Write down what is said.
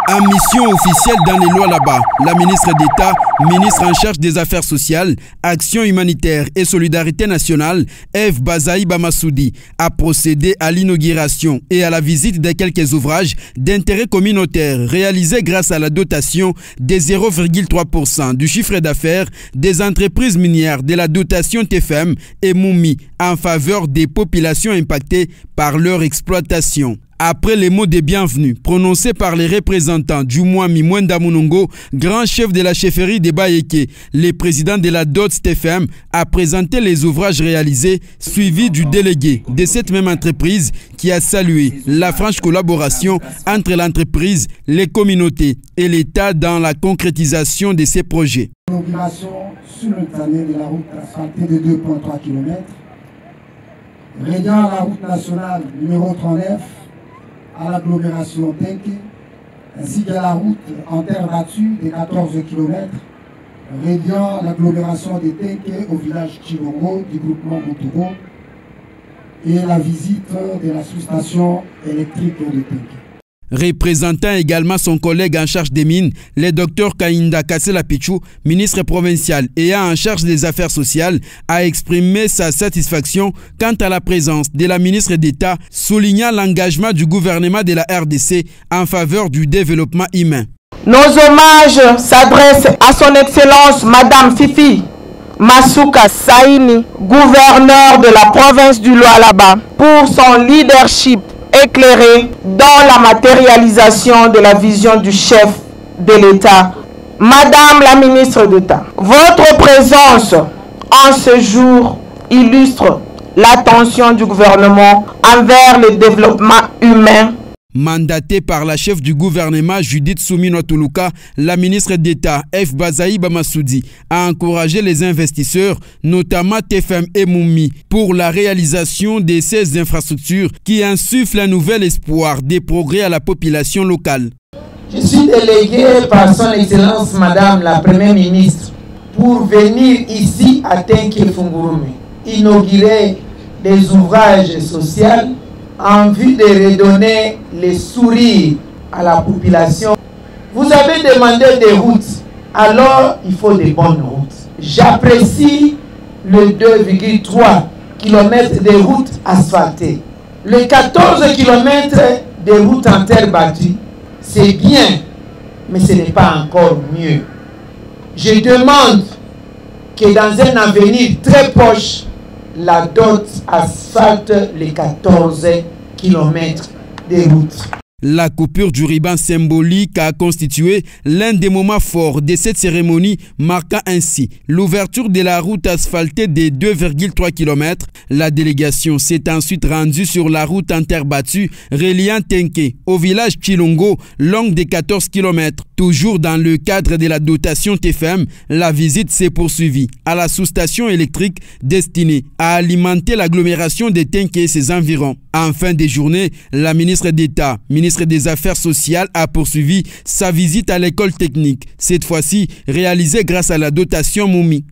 En mission officielle dans les lois là-bas, la ministre d'État, ministre en charge des Affaires sociales, Action humanitaire et solidarité nationale, Eve Bazaï Bamassoudi, a procédé à l'inauguration et à la visite de quelques ouvrages d'intérêt communautaire réalisés grâce à la dotation des 0,3% du chiffre d'affaires des entreprises minières de la dotation TFM et Moumi en faveur des populations impactées par leur exploitation. Après les mots de bienvenue prononcés par les représentants du Mwami Mwenda Munongo, grand chef de la chefferie de Bayeke, le président de la DOTS TFM a présenté les ouvrages réalisés, suivi du délégué de cette même entreprise qui a salué la franche collaboration entre l'entreprise, les communautés et l'État dans la concrétisation de ces projets. L'inauguration simultanée de la route asphaltée de 2,3 km, reliant la route nationale numéro 39 à l'agglomération Tenke, ainsi qu'à la route en terre battue de 14 km, reliant l'agglomération de Tenke au village Chilongo du groupement Moutougo et la visite de la sous-station électrique de Tenke. Représentant également son collègue en charge des mines, le docteur Kainda Kassela Pichou, ministre provincial ayant en charge des affaires sociales, a exprimé sa satisfaction quant à la présence de la ministre d'État, soulignant l'engagement du gouvernement de la RDC en faveur du développement humain. Nos hommages s'adressent à son Excellence Madame Fifi Masuka Saini, gouverneur de la province du Lualaba, pour son leadership éclairé dans la matérialisation de la vision du chef de l'État. Madame la ministre d'État, votre présence en ce jour illustre l'attention du gouvernement envers le développement humain. Mandatée par la chef du gouvernement Judith Soumino Tuluka, la ministre d'État Eve Bazaï Bamassoudi a encouragé les investisseurs, notamment TFM et Moumi, pour la réalisation de ces infrastructures qui insufflent un nouvel espoir des progrès à la population locale. Je suis délégué par son Excellence Madame la Première ministre pour venir ici à Tenke Fungurume, inaugurer des ouvrages sociaux en vue de redonner les sourires à la population. Vous avez demandé des routes, alors il faut des bonnes routes. J'apprécie le 2,3 km de routes asphaltées. Le 14 km de routes en terre battue, c'est bien, mais ce n'est pas encore mieux. Je demande que dans un avenir très proche, la DOT asphalte les 14 km de route. La coupure du ruban symbolique a constitué l'un des moments forts de cette cérémonie, marquant ainsi l'ouverture de la route asphaltée de 2,3 km. La délégation s'est ensuite rendue sur la route en terre battue reliant Tenke au village Chilongo, longue de 14 km. Toujours dans le cadre de la dotation TFM, la visite s'est poursuivie à la sous-station électrique destinée à alimenter l'agglomération de Tenke et ses environs. En fin de journée, la ministre d'État, ministre des Affaires sociales, a poursuivi sa visite à l'école technique, cette fois-ci réalisée grâce à la dotation Moumi.